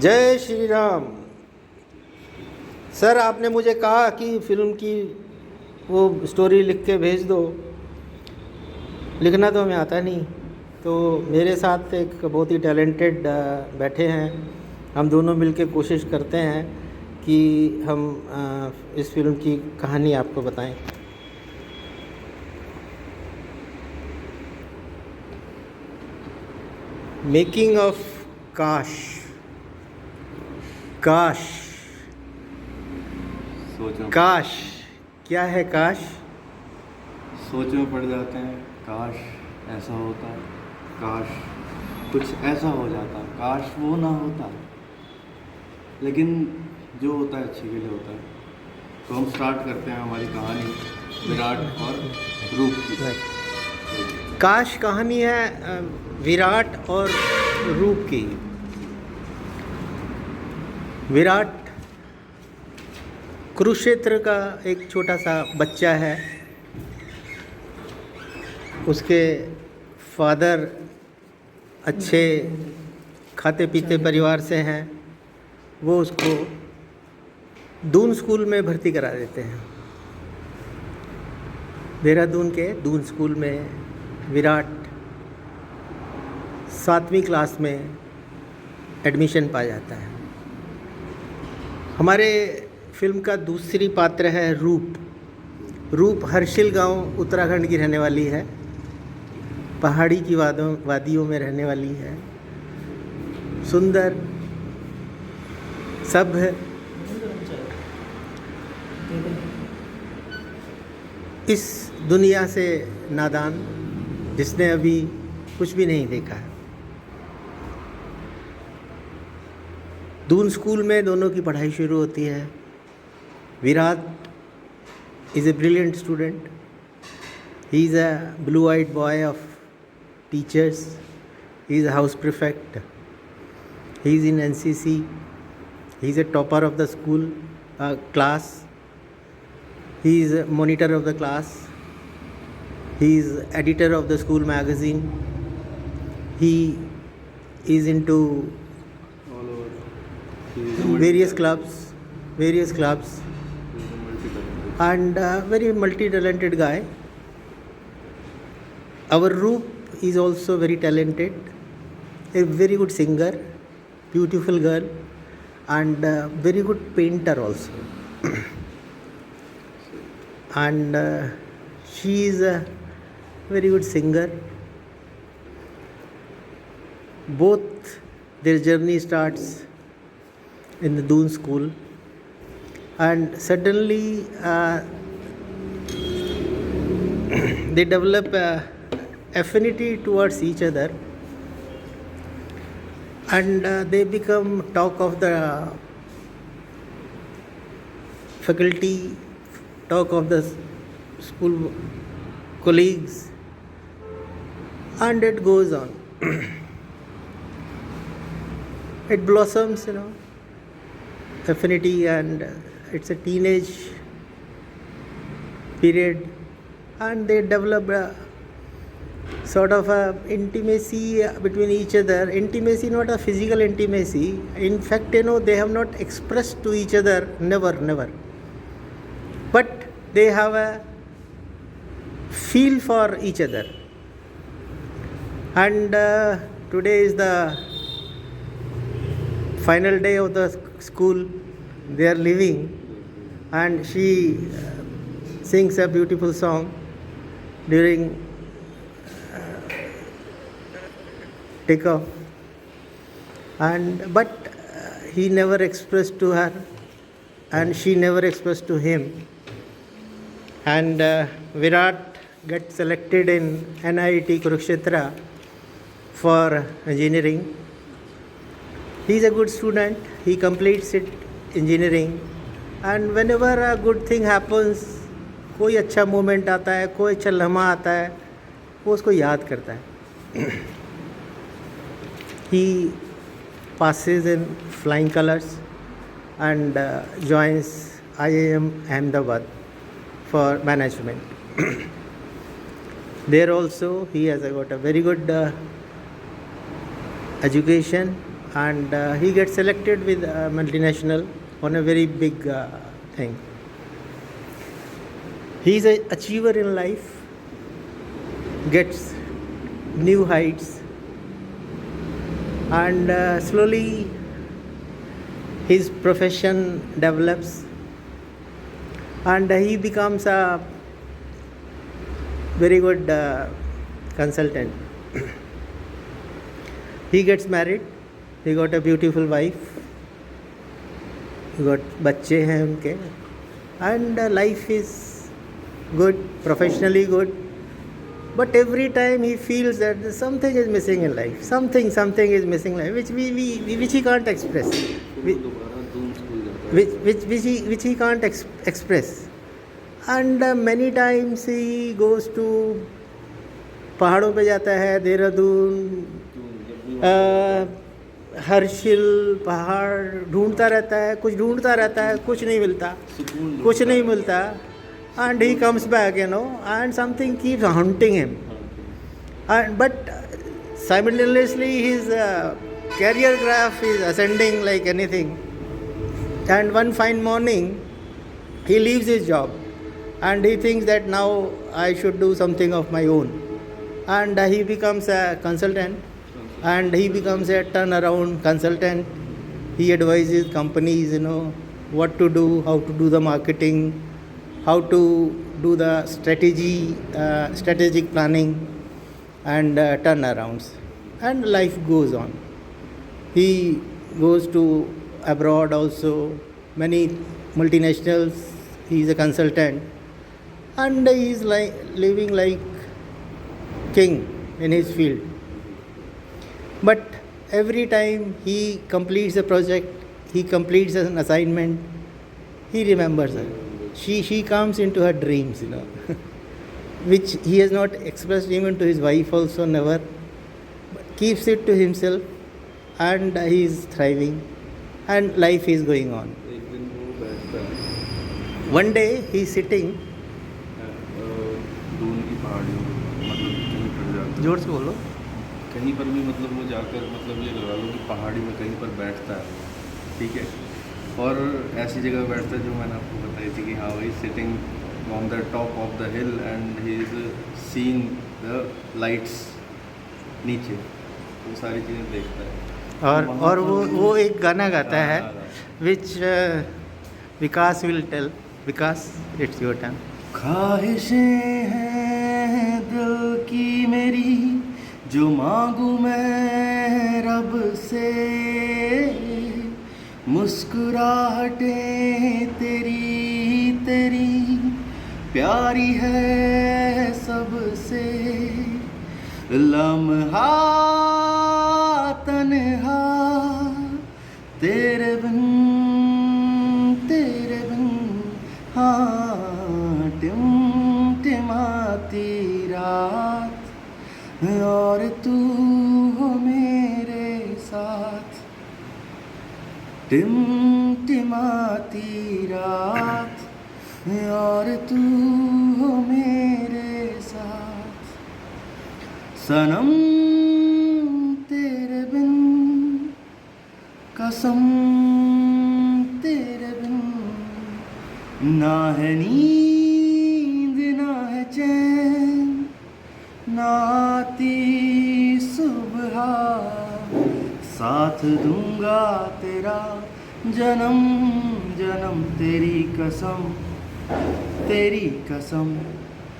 जय श्री राम। सर, आपने मुझे कहा कि फ़िल्म की वो स्टोरी लिख के भेज दो। लिखना तो हमें आता नहीं, तो मेरे साथ एक बहुत ही टैलेंटेड बैठे हैं। हम दोनों मिलके कोशिश करते हैं कि हम इस फ़िल्म की कहानी आपको बताएं। मेकिंग ऑफ काश। काश सोच में काश क्या है काश? सोच में पड़ जाते हैं। काश ऐसा होता, काश कुछ ऐसा हो जाता, काश वो ना होता। लेकिन जो होता है अच्छे के लिए होता है। तो हम स्टार्ट करते हैं हमारी कहानी विराट और रूप की। काश कहानी है विराट और रूप की। विराट कुरुक्षेत्र का एक छोटा सा बच्चा है। उसके फादर अच्छे खाते पीते परिवार से हैं। वो उसको दून स्कूल में भर्ती करा देते हैं। देहरादून के दून स्कूल में विराट 7वीं क्लास में एडमिशन पा जाता है। हमारे फिल्म का दूसरी पात्र है रूप। रूप हर्षिल गांव उत्तराखंड की रहने वाली है। पहाड़ी की वादियों में रहने वाली है। सुंदर, सभ्य, इस दुनिया से नादान, जिसने अभी कुछ भी नहीं देखा है। दून स्कूल में दोनों की पढ़ाई शुरू होती है। Virat is a brilliant student. He is a blue eyed boy of teachers. He is a house prefect. He is in NCC. He is a topper of the school class. He is a monitor of the class. He is editor of the school magazine. He is into All over. He is a various multi-talented. clubs, He is a multi-talented. and very multi-talented guy. Our Roop is also very talented, a very good singer, beautiful girl, and very good painter also. And she is a very good singer. Both their journey starts in the Doon school, and suddenly they develop affinity towards each other, and they become talk of the faculty, talk of the school colleagues, and it goes on. It blossoms, affinity, and it's a teenage period, and they develop a sort of a intimacy between each other. Intimacy, not a physical intimacy. In fact, they have not expressed to each other, never. But they have a feel for each other. And today is the final day of the school they are leaving, and she sings a beautiful song during takeoff, but he never expressed to her, and she never expressed to him. And Virat gets selected in NIT Kurukshetra for engineering. He is a good student. He completes it engineering, and whenever a good thing happens, कोई अच्छा moment आता है, कोई अच्छा लम्हा आता है, वो उसको याद करता है. He passes in flying colors and joins IIM Ahmedabad for management. There also he has got a very good education and he gets selected with a multinational on a very big thing. He is an achiever in life, gets new heights, and slowly his profession develops, and he becomes a very good consultant. He gets married, he got a beautiful wife, he got बच्चे हैं उनके, and life is good, professionally good. But every time he feels that something is missing in life, something is missing in life, which he can't express, which he can't express. And many times he goes to पहाड़ों पे जाता है, देहरादून, हर्षिल, पहाड़ ढूंढता रहता है, कुछ नहीं मिलता, and he comes back, and something keeps haunting him. But simultaneously his career graph is ascending like anything. And one fine morning he leaves his job and he thinks that now I should do something of my own. And he becomes a consultant, and he becomes a turnaround consultant. He advises companies, what to do, how to do the marketing, how to do the strategic planning and turnarounds. And life goes on. He goes to abroad also, many multinationals, he is a consultant, and he is living like king in his field. But every time he completes a project, he completes an assignment, he remembers her. She comes into her dreams, which he has not expressed even to his wife also, never. But keeps it to himself, and he is thriving, and life is going on. One day he is sitting. Doon की पहाड़ियों में, मतलब कहीं पर जाकर, जोर से बोलो। कहीं पर भी मतलब वो जाकर, मतलब ये लगा लो कि पहाड़ी में कहीं पर बैठता है, ठीक है, और ऐसी जगह बैठता है जो मैंने आपको बताई थी कि हाँ वही sitting on the top of the hill and he is seeing the lights नीचे, वो सारी चीज़ें देखता है। और वो एक गाना गाता है, which Vikas will tell. Vikas, it's your turn. ख्वाहिशें हैं दिल की मेरी, जो मांगू मैं रब से, मुस्कुराहटें तेरी प्यारी है सबसे, लम्हा तन्हा तेरे बिन हाँ, टिमटिमाती रात और तू हो मेरे साथ, टिमटिमाती रात और तू हो मेरे साथ, सनम तेरे बिन, कसम तेरे बिन, ना है नींद ना है चैन, ना आती सुबह, साथ दूंगा तेरा जन्म जन्म, तेरी कसम,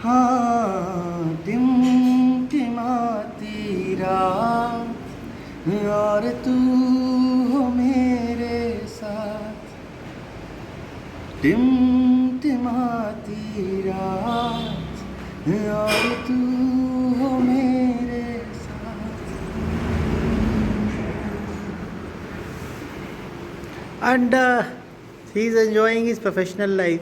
हाँ, टिमटिमाती रात और तू हो मेरे साथ, टिमटिमाती रात और तू हो मेरे साथ। And he is enjoying his professional life.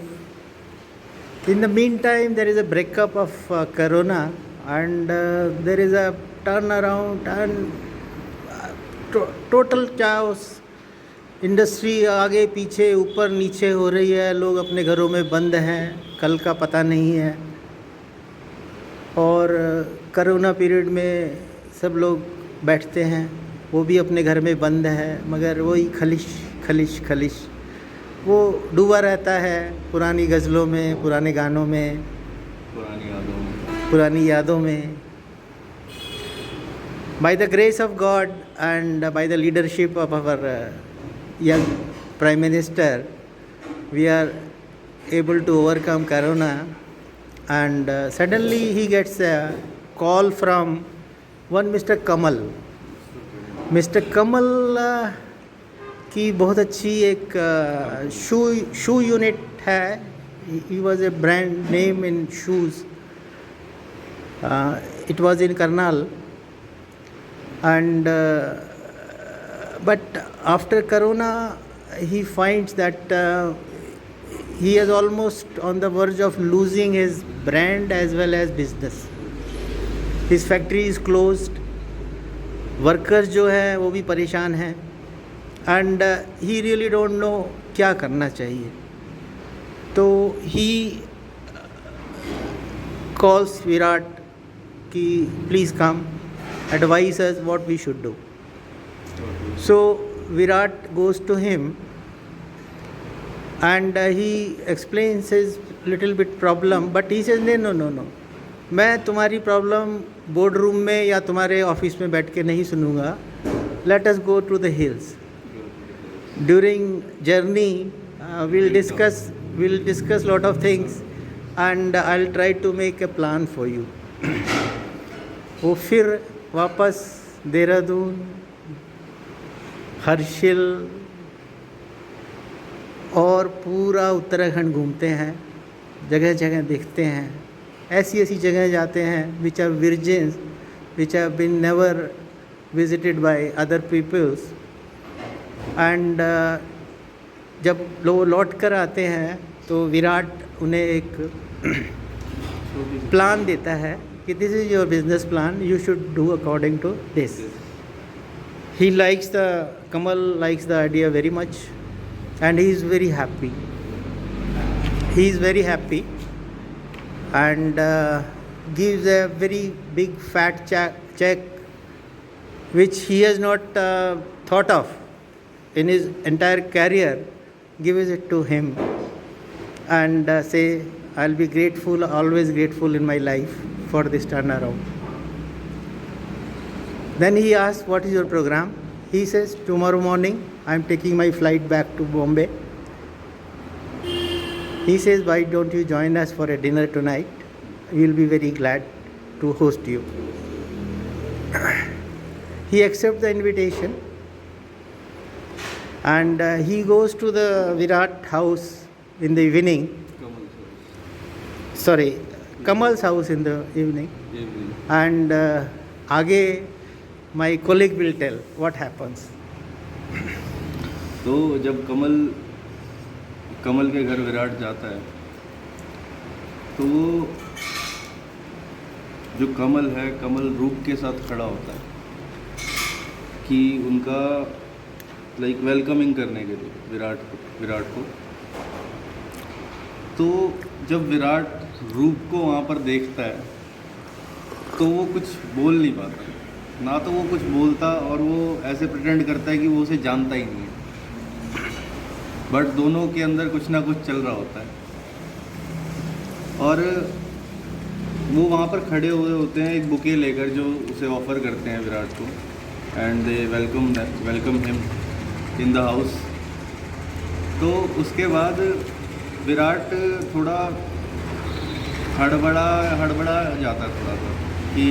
In the meantime, there is a breakup of Corona, and there is a turnaround and total chaos. Industry आगे पीछे ऊपर नीचे हो रही है, लोग अपने घरों में बंद हैं, कल का पता नहीं है। और कोरोना पीरियड में सब लोग बैठते हैं, वो भी अपने घर में बंद है, मगर वही खलिश खलिश खलिश वो डूबा रहता है पुरानी गज़लों में, पुराने गानों में, पुरानी यादों में. By the grace of God and by the leadership of our young Prime Minister, we are able to overcome Corona. And suddenly he gets a call from one Mr. Kamal. Mr. Kamal की बहुत अच्छी एक शू unit है. He was a brand name in shoes. It was in Karnal. And but after Corona, he finds that he is almost on the verge of losing his brand as well as business. His factory is closed. Workers जो है वो भी परेशान हैं. And he really don't know क्या करना चाहिए. तो he calls Virat कि please come, advise us what we should do. So Virat goes to him and he explains his little bit problem, but he says no, मैं तुम्हारी problem board room में या तुम्हारे ऑफिस में बैठ के नहीं सुनूंगा. Let us go to the hills. During journey we'll discuss lot of things and I'll try to make a plan for you. वो फिर वापस देहरादून, हर्षिल और पूरा उत्तराखंड घूमते हैं, जगह जगह देखते हैं. ऐसी जगह जाते हैं which are virgins, which have been never visited by other peoples. And जब लोग लौट कर आते हैं तो विराट उन्हें एक प्लान देता है कि this is your business plan, you should do according to this. Kamal likes the idea very much and he is very happy. He is very happy and gives a very big fat check which he has not thought of in his entire career, gives it to him and say, I'll be grateful, always grateful in my life for this turnaround. Then he asks, what is your program? He says, tomorrow morning I'm taking my flight back to Bombay. He says, why don't you join us for a dinner tonight? We'll be very glad to host you. He accepts the invitation and he goes to the Virat house in the evening. Kamal's house in the evening. And आगे my colleague will tell what happens. तो जब कमल के घर विराट जाता है तो वो जो कमल रूप के साथ खड़ा होता है कि उनका वेलकमिंग करने के लिए विराट को. तो जब विराट रूप को वहाँ पर देखता है तो वो कुछ बोल नहीं पाता, ना तो वो कुछ बोलता और वो ऐसे प्रिटेंड करता है कि वो उसे जानता ही नहीं है. बट दोनों के अंदर कुछ ना कुछ चल रहा होता है और वो वहाँ पर खड़े हुए होते हैं एक बुके लेकर जो उसे ऑफ़र करते हैं विराट को. And they welcome him in the house. तो उसके बाद विराट थोड़ा हड़बड़ा जाता थोड़ा सा कि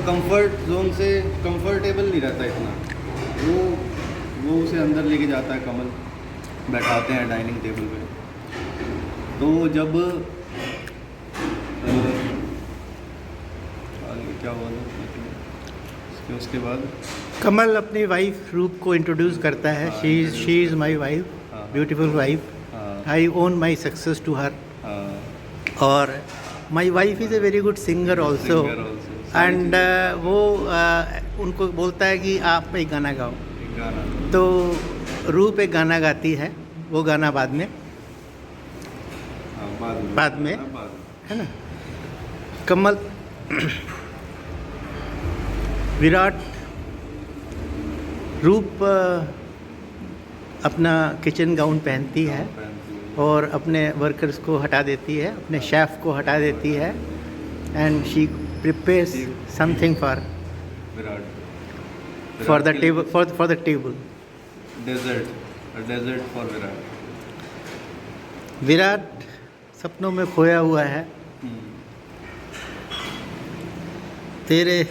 कंफर्ट जोन से कंफर्टेबल नहीं रहता इतना. वो उसे अंदर लेके जाता है, कमल बैठाते हैं डाइनिंग टेबल पे. तो जब क्या बोला उसके बाद कमल अपनी वाइफ रूप को इंट्रोड्यूस करता है. She is my wife, beautiful wife. I own my success to her. और my wife is a very good singer also. And वो उनको बोलता है कि आप एक गाना गाओ. तो रूप एक गाना गाती है, वो गाना बाद में है ना. कमल विराट रूप अपना किचन गाउन पहनती है और अपने वर्कर्स को हटा देती है, अपने शेफ को हटा देती है, and she prepares something for the table, for the table. Dessert for Virat. Virat सपनों में खोया हुआ है. तेरे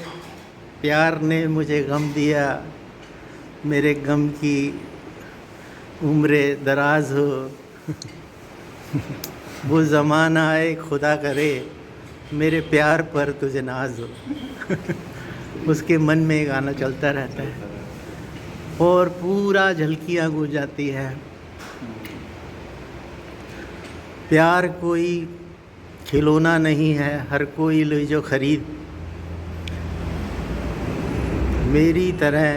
प्यार ने मुझे गम दिया, मेरे गम की उम्र दराज हो. वो ज़माना आए खुदा करे, मेरे प्यार पर तुझे नाज हो. उसके मन में ये गाना चलता रहता है और पूरा झलकियाँ गूंज जाती है. प्यार कोई खिलौना नहीं है, हर कोई ले जो खरीद. मेरी तरह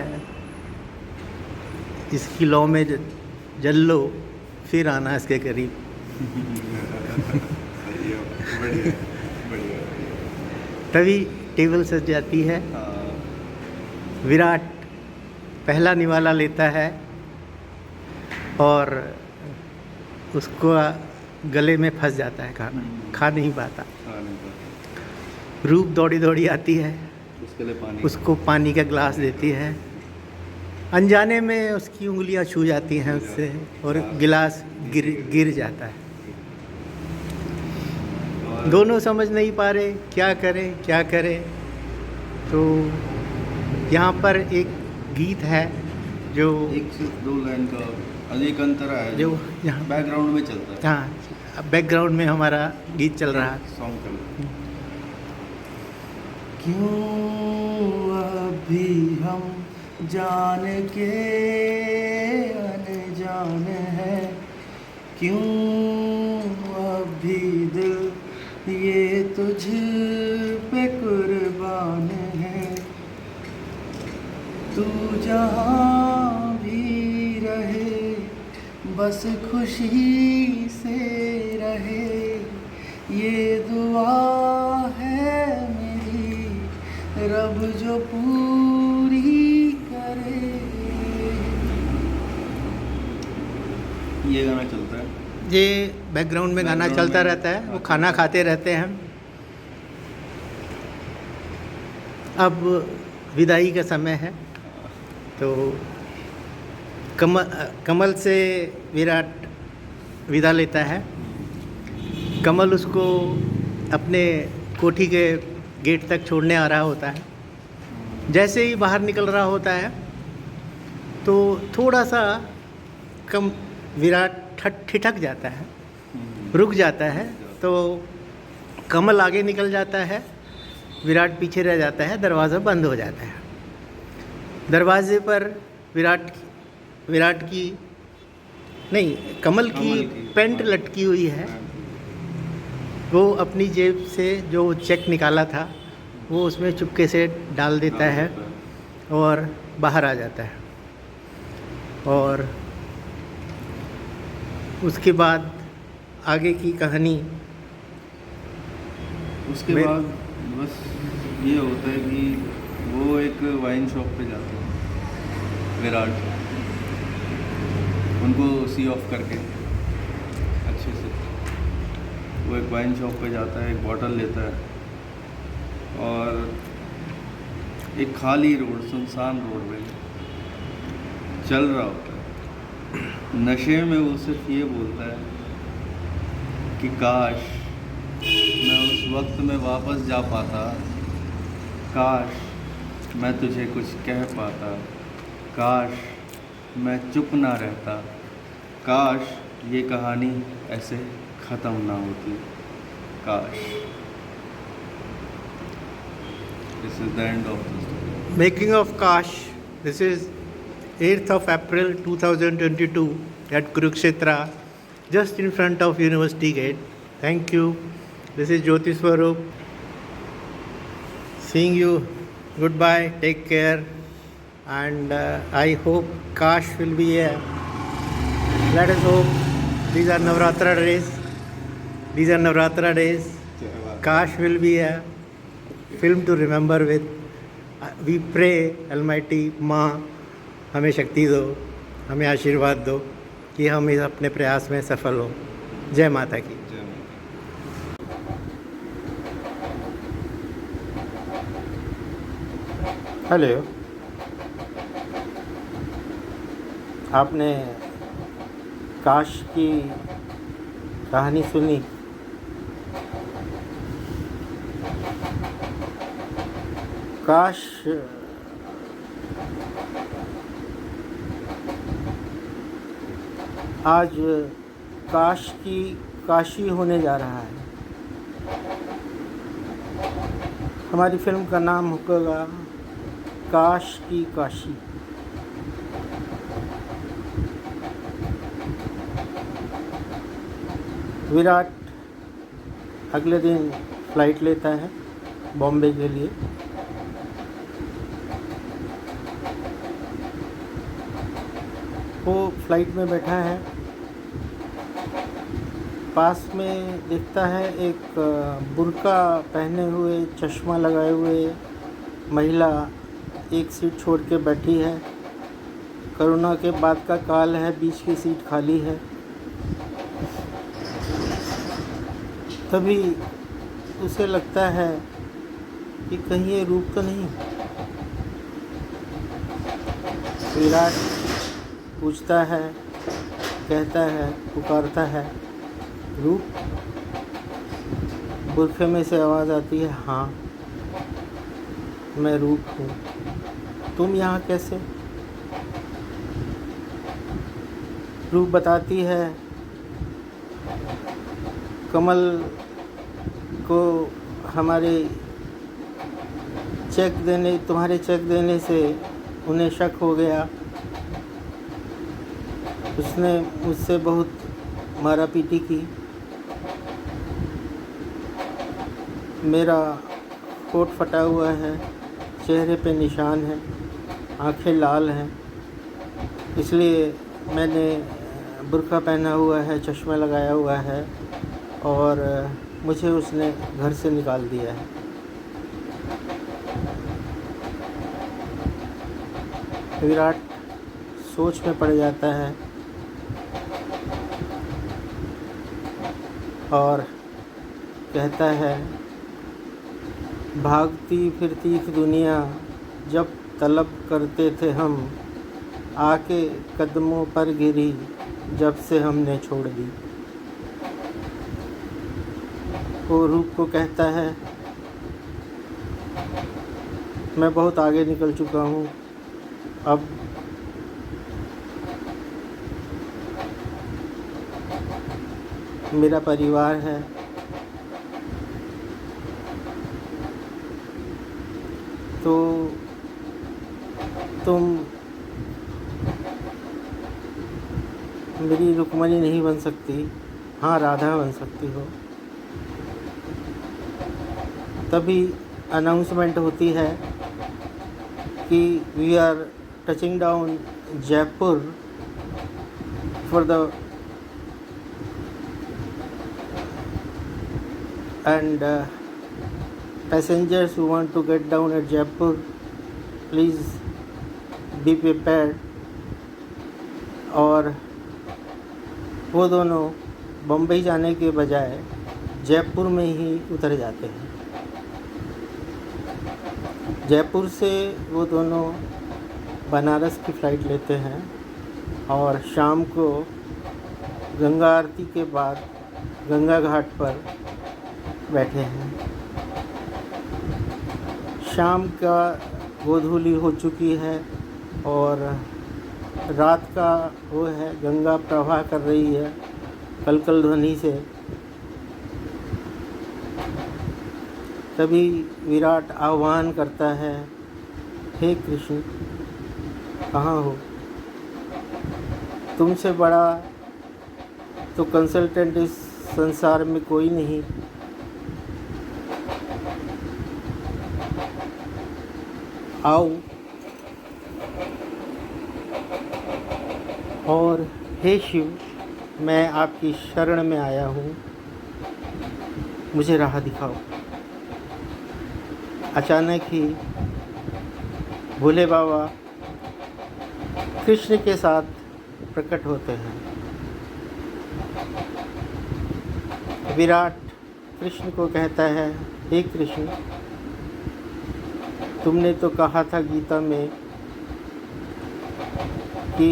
इसकी लौ में जल लो, फिर आना इसके करीब. तभी टेबल सज जाती है. विराट पहला निवाला लेता है और उसको गले में फंस जाता है खाना, खा नहीं पाता. रूप दौड़ी दौड़ी आती है, उसको पानी का गिलास देती है. अनजाने में उसकी उंगलियां छू जाती हैं उससे और गिलास गिर जाता है. दोनों समझ नहीं पा रहे क्या करें. तो यहाँ पर एक गीत है जो एक से दो लाइन का एक अंतरा है जो यहाँ बैकग्राउंड में चलता है. हाँ, बैकग्राउंड में हमारा गीत चल रहा है. सॉन्ग चल रहा है. क्यों अभी हम जान के अनजान है, क्यों अभी दिल ये तुझ पे कुर्बान है. तू जहाँ भी रहे बस खुशी से रहे, ये दुआ है मेरी रब जो पूरी करे. ये गाना चलता है. ये बैकग्राउंड में गाना चलता रहता है. वो खाना खाते रहते हैं. अब विदाई का समय है तो कमल से विराट विदा लेता है. कमल उसको अपने कोठी के गेट तक छोड़ने आ रहा होता है. जैसे ही बाहर निकल रहा होता है तो थोड़ा सा विराट ठिठक जाता है, रुक जाता है. तो कमल आगे निकल जाता है, विराट पीछे रह जाता है. दरवाज़ा बंद हो जाता है. दरवाजे पर विराट की नहीं, कमल की पैंट लटकी हुई है. वो अपनी जेब से जो चेक निकाला था वो उसमें चुपके से डाल देता है और बाहर आ जाता है. और उसके बाद आगे की कहानी उसके बाद बस ये होता है कि वो एक वाइन शॉप पे जाते हैं विराट, उनको सी ऑफ करके अच्छे से. वो एक वाइन शॉप पे जाता है, एक बॉटल लेता है और एक खाली रोड, सुनसान रोड में चल रहा होता है. नशे में वो सिर्फ ये बोलता है कि काश मैं उस वक्त में वापस जा पाता, काश मैं तुझे कुछ कह पाता, काश मैं चुप ना रहता, काश ये कहानी ऐसे ख़त्म ना होती, काश. This is the end of the story. Making of Kash. This is 8th of April 2022 at Kurukshetra, just in front of University Gate. Thank you. This is Jyoti Swarup. Seeing you. Goodbye. Take care. And I hope Kash will be here. Let us hope. These are Navratra days. These are Navratra days. Kash will be here. Film to remember with. We pray Almighty Ma हमें शक्ति दो, हमें आशीर्वाद दो कि हम इस अपने प्रयास में सफल हों। जय माता की। जय माता। हेलो, आपने काश की कहानी सुनी? काश आज काश की काशी होने जा रहा है। हमारी फिल्म का नाम होगा काश की काशी। विराट अगले दिन फ्लाइट लेता है बॉम्बे के लिए। वो फ्लाइट में बैठा है, पास में देखता है एक बुर्का पहने हुए, चश्मा लगाए हुए महिला एक सीट छोड़ के बैठी है। कोरोना के बाद का काल है, बीच की सीट खाली है। तभी उसे लगता है कि कहीं ये रूप तो नहीं। विराट पूछता है, कहता है, पुकारता है, रूप? बुरखे में से आवाज़ आती है, हाँ मैं रूप हूँ। तुम यहाँ कैसे? रूप बताती है, कमल को तुम्हारे चेक देने से उन्हें शक हो गया। उसने मुझसे बहुत मारा पीटी की। मेरा कोट फटा हुआ है, चेहरे पे निशान है, आंखें लाल हैं, इसलिए मैंने बुर्का पहना हुआ है, चश्मा लगाया हुआ है और मुझे उसने घर से निकाल दिया है। विराट सोच में पड़ जाता है और कहता है, भागती फिरती दुनिया जब तलब करते थे हम, आके कदमों पर गिरी जब से हमने छोड़ दी। वो रूप को कहता है, मैं बहुत आगे निकल चुका हूँ, अब मेरा परिवार है, तो तुम मेरी रुक्मणी नहीं बन सकती, हाँ राधा बन सकती हो। तभी अनाउंसमेंट होती है कि we are touching down Jaipur for the and passengers who want to get down at Jaipur, please be prepared। और वो दोनों बम्बई जाने के बजाय जयपुर में ही उतर जाते हैं। जयपुर से वो दोनों बनारस की फ़्लाइट लेते हैं और शाम को गंगा आरती के बाद गंगा घाट पर बैठे हैं। शाम का गोधूली हो चुकी है और रात का वो है, गंगा प्रवाह कर रही है कलकल ध्वनि से। तभी विराट आह्वान करता है, हे कृष्ण कहाँ हो? तुमसे बड़ा तो कंसल्टेंट इस संसार में कोई नहीं। आओ और हे शिव, मैं आपकी शरण में आया हूँ, मुझे राह दिखाओ। अचानक ही भोले बाबा कृष्ण के साथ प्रकट होते हैं। विराट कृष्ण को कहता है, हे कृष्ण, तुमने तो कहा था गीता में कि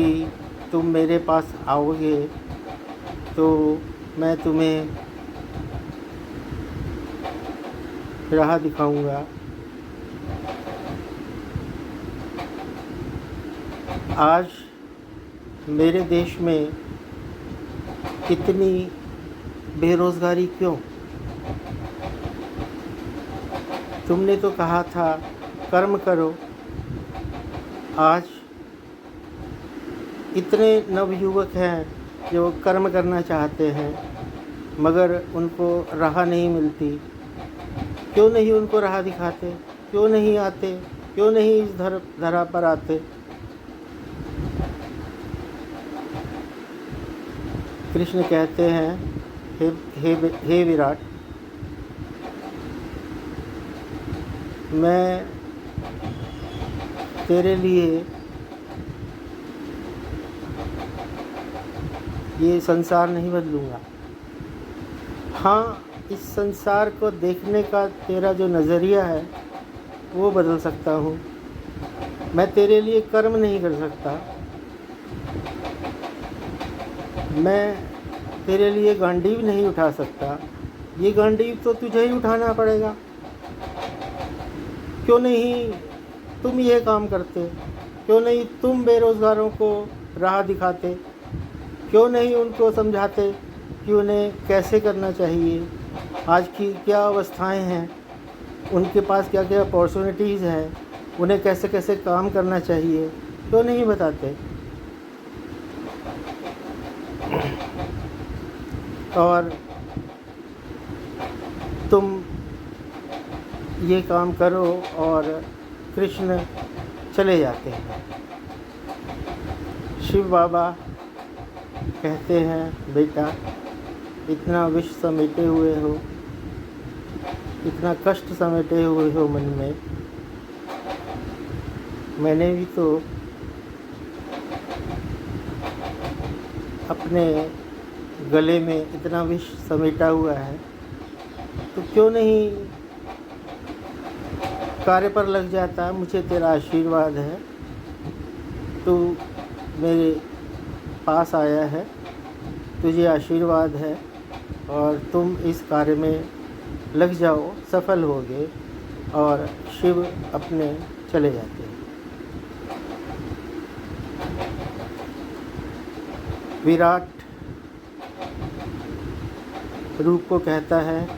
तुम मेरे पास आओगे तो मैं तुम्हें राह दिखाऊंगा। आज मेरे देश में इतनी बेरोज़गारी क्यों? तुमने तो कहा था कर्म करो। आज इतने नवयुवक हैं जो कर्म करना चाहते हैं मगर उनको राह नहीं मिलती। क्यों नहीं उनको राह दिखाते? क्यों नहीं आते? क्यों नहीं इस धरा पर आते? कृष्ण कहते हैं, हे विराट, मैं तेरे लिए ये संसार नहीं बदलूँगा। हाँ, इस संसार को देखने का तेरा जो नज़रिया है वो बदल सकता हूँ। मैं तेरे लिए कर्म नहीं कर सकता। मैं तेरे लिए गांडीव नहीं उठा सकता। ये गांडीव तो तुझे ही उठाना पड़ेगा। क्यों नहीं तुम ये काम करते? क्यों नहीं तुम बेरोज़गारों को राह दिखाते? क्यों नहीं उनको समझाते कि उन्हें कैसे करना चाहिए? आज की क्या अवस्थाएं हैं, उनके पास क्या क्या अपॉर्चुनिटीज़ हैं, उन्हें कैसे कैसे काम करना चाहिए, क्यों नहीं बताते? और तुम ये काम करो और कृष्ण चले जाते हैं। शिव बाबा कहते हैं, बेटा, इतना विष समेटे हुए हो, इतना कष्ट समेटे हुए हो मन में। मैंने भी तो अपने गले में इतना विष समेटा हुआ है, तो क्यों नहीं कार्य पर लग जाता? मुझे तेरा आशीर्वाद है, तू मेरे पास आया है, तुझे आशीर्वाद है और तुम इस कार्य में लग जाओ, सफल होगे। और शिव अपने चले जाते हैं। विराट रूप को कहता है,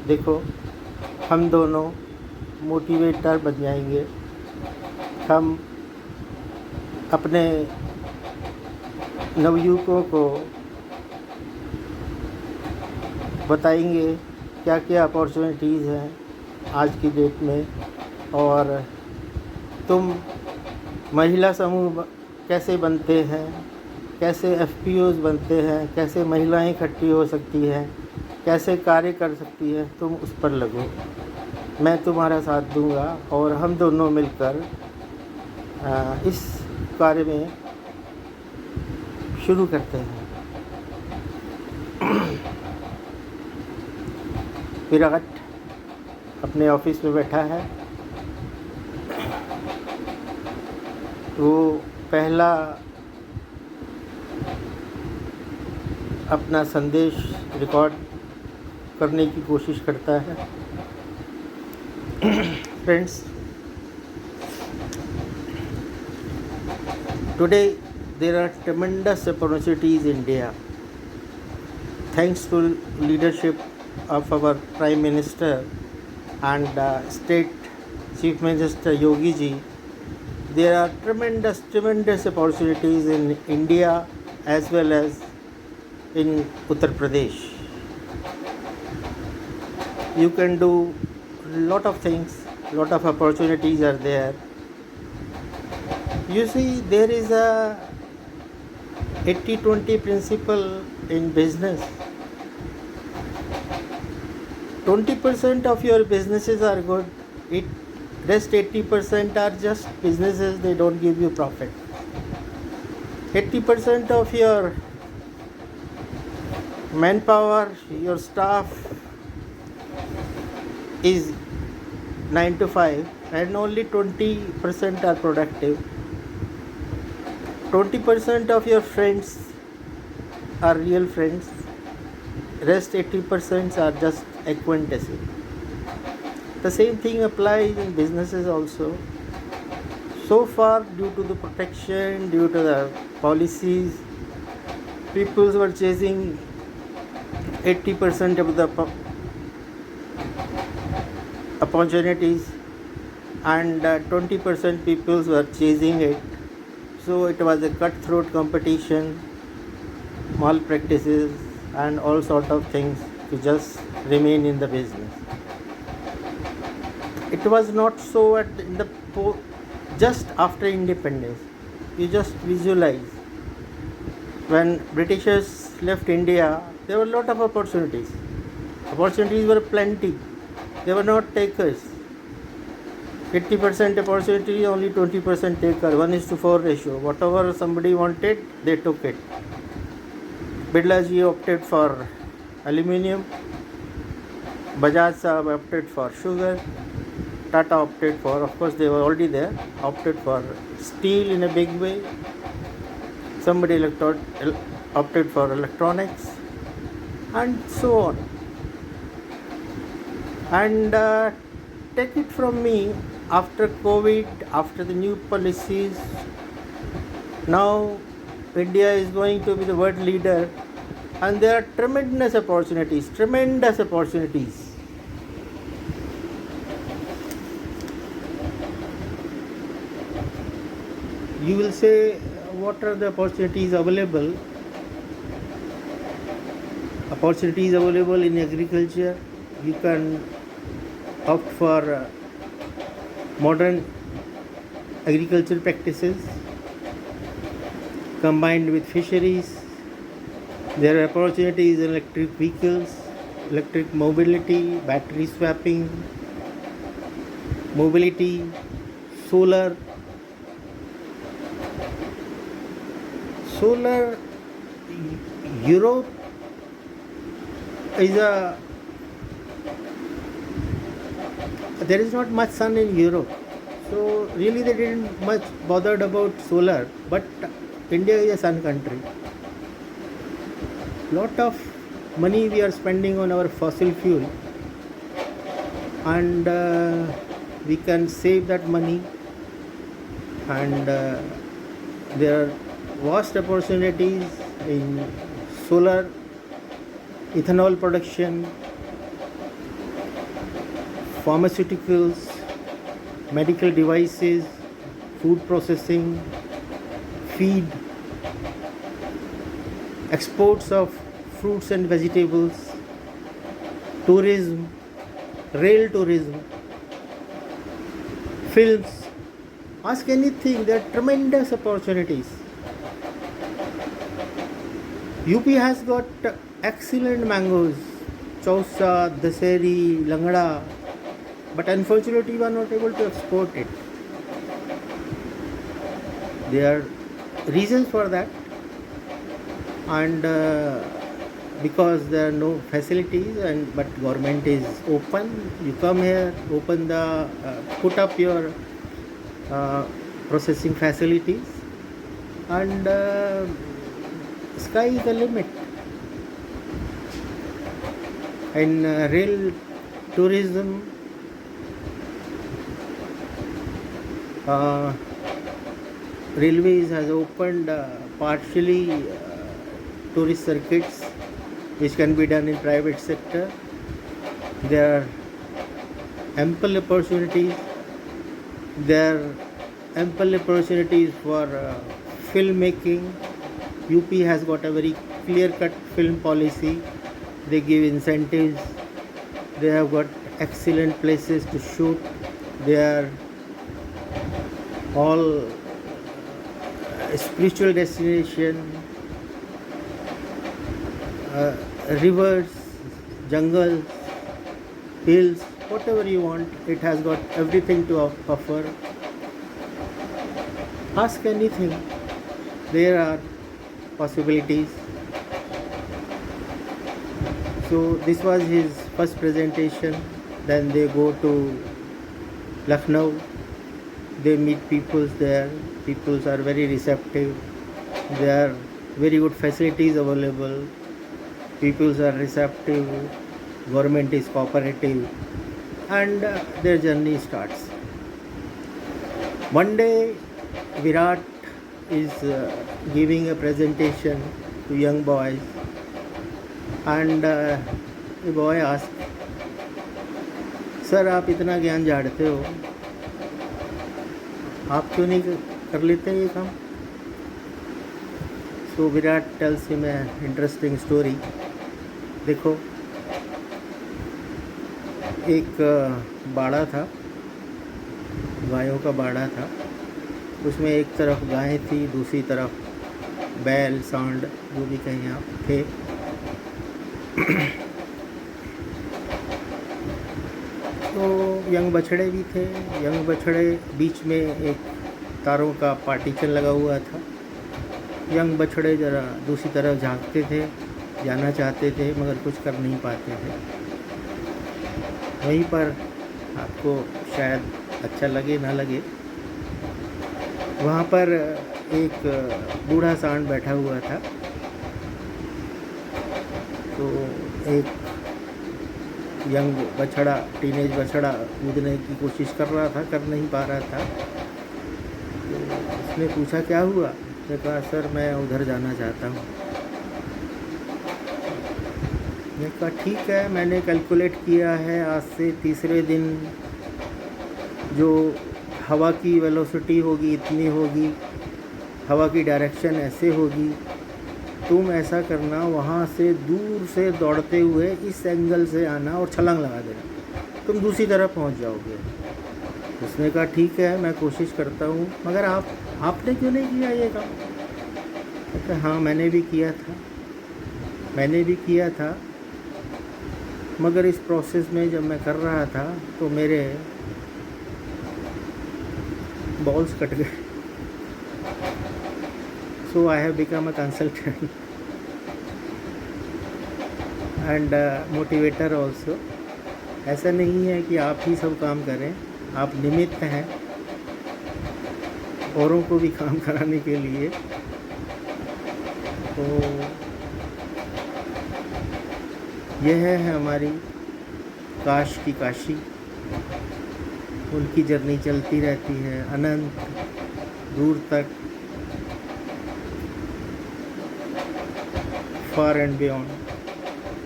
देखो, हम दोनों मोटिवेटर बन जाएंगे। हम अपने नवयुवकों को बताएंगे क्या क्या अपॉर्चुनिटीज़ हैं आज की डेट में, और तुम महिला समूह कैसे बनते हैं, कैसे FPOs बनते हैं, कैसे महिलाएं इकट्ठी हो सकती हैं, कैसे कार्य कर सकती है, तुम उस पर लगो। मैं तुम्हारा साथ दूंगा और हम दोनों मिलकर इस कार्य में शुरू करते हैं। विराट अपने ऑफिस में बैठा है। वो पहला अपना संदेश रिकॉर्ड करने की कोशिश करता है। Friends, today there are tremendous opportunities in India. Thanks to leadership of our Prime Minister and State Chief Minister Yogi ji, there are tremendous opportunities in India as well as in Uttar Pradesh. You can do lot of things, lot of opportunities are there. You see, there is a 80-20 principle in business. 20% of your businesses are good, rest 80% are just businesses, they don't give you profit. 80% of your manpower, your staff is 9 to 5, and only 20% are productive. 20% of your friends are real friends, rest 80% are just acquaintances. The same thing applies in businesses also. So far, due to the protection, due to the policies, people were chasing 80% of the opportunities, and 20% people were chasing it. So it was a cutthroat competition, malpractices, and all sort of things to just remain in the business. It was not so in the just after independence. You just visualize when Britishers left India, there were a lot of opportunities. Opportunities were plenty. They were not takers. 80% opportunity, only 20% taker. 1:4 ratio. Whatever somebody wanted, they took it. Birlaji opted for aluminium. Bajaj Saab opted for sugar. Tata opted for, of course they were already there, opted for steel in a big way. Somebody opted for electronics, and so on. And take it from me, after COVID, after the new policies, now India is going to be the world leader, and there are tremendous opportunities. You will say, what are the opportunities available? Opportunities available in agriculture. You can opt for modern agricultural practices combined with fisheries. There are opportunities in electric vehicles, electric mobility, battery swapping, mobility, solar. Europe is there is not much sun in Europe, so really they didn't much bothered about solar. But India is a sun country. Lot of money we are spending on our fossil fuel, and we can save that money, and there are vast opportunities in solar, ethanol production, pharmaceuticals, medical devices, food processing, feed, exports of fruits and vegetables, tourism, rail tourism, films. Ask anything, there are tremendous opportunities. UP has got excellent mangoes, Chausa, Daseri, Langda, but unfortunately we are not able to export it. There are reasons for that, and because there are no facilities, but government is open. You come here, put up your processing facilities, and sky is the limit. In rail tourism, railways has opened partially tourist circuits, which can be done in private sector. There are ample opportunities. There are ample opportunities for filmmaking. UP has got a very clear-cut film policy. They give incentives. They have got excellent places to shoot. They are all spiritual destination, rivers, jungles, hills, whatever you want. It has got everything to offer. Ask anything. there are possibilities. So this was his first presentation. Then they go to Lucknow. They meet people there. People are very receptive. There are very good facilities available. People are receptive. Government is cooperative, and their journey starts. One day, Virat is giving a presentation to young boys, and a boy asked, sir आप इतना ज्ञान झाड़ते हो, आप क्यों नहीं कर लेते ये काम? So Virat tells him a interesting story. देखो, एक बाड़ा था, गायों का बाड़ा था. उसमें एक तरफ गायें थी, दूसरी तरफ बैल, सांड, जो भी कहीं आप थे. तो यंग बछड़े भी थे. यंग बछड़े बीच में एक तारों का पार्टीशन लगा हुआ था. यंग बछड़े ज़रा दूसरी तरफ झांकते थे, जाना चाहते थे, मगर कुछ कर नहीं पाते थे. वहीं पर आपको शायद अच्छा लगे ना लगे, वहाँ पर एक बूढ़ा सांड बैठा हुआ था. तो एक यंग बछड़ा, टीनेज बछड़ा कूदने की कोशिश कर रहा था, कर नहीं पा रहा था. तो उसने पूछा क्या हुआ? उसने कहा सर मैं उधर जाना चाहता हूँ. मैंने कहा ठीक है, मैंने कैलकुलेट किया है, आज से तीसरे दिन जो हवा की वेलोसिटी होगी इतनी होगी, हवा की डायरेक्शन ऐसे होगी, तुम ऐसा करना, वहाँ से दूर से दौड़ते हुए इस एंगल से आना और छलांग लगा देना, तुम दूसरी तरफ पहुँच जाओगे. उसने कहा ठीक है मैं कोशिश करता हूँ, मगर आपने क्यों नहीं किया ये काम? कहते हाँ मैंने भी किया था, मगर इस प्रोसेस में जब मैं कर रहा था तो मेरे बॉल्स कट गए. So I have become a consultant and motivator also. ऐसा नहीं है कि आप ही सब काम करें, आप निमित्त हैं औरों को भी काम कराने के लिए. तो यह है हमारी काश की काशी. उनकी जर्नी चलती रहती है अनंत दूर तक, फार एंड बियॉन्ड,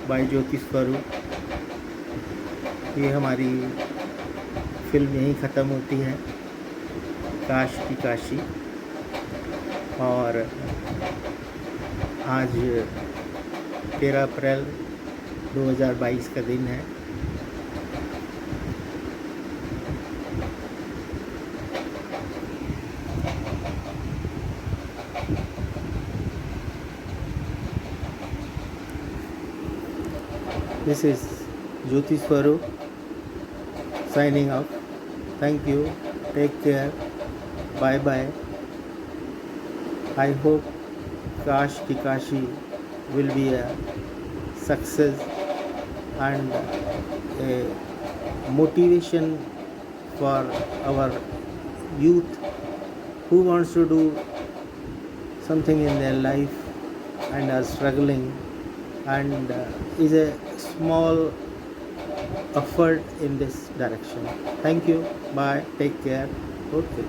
बाय ज्योति स्वरूप. ये हमारी फिल्म यहीं ख़त्म होती है, काश की काशी. और आज 13 अप्रैल 2022 का दिन है. This is Jyoti Swaroop signing off. Thank you. Take care. Bye bye. I hope Kash ki Kashi will be a success and a motivation for our youth who wants to do something in their life and are struggling, and is a small effort in this direction. Thank you. Bye. Take care. Okay.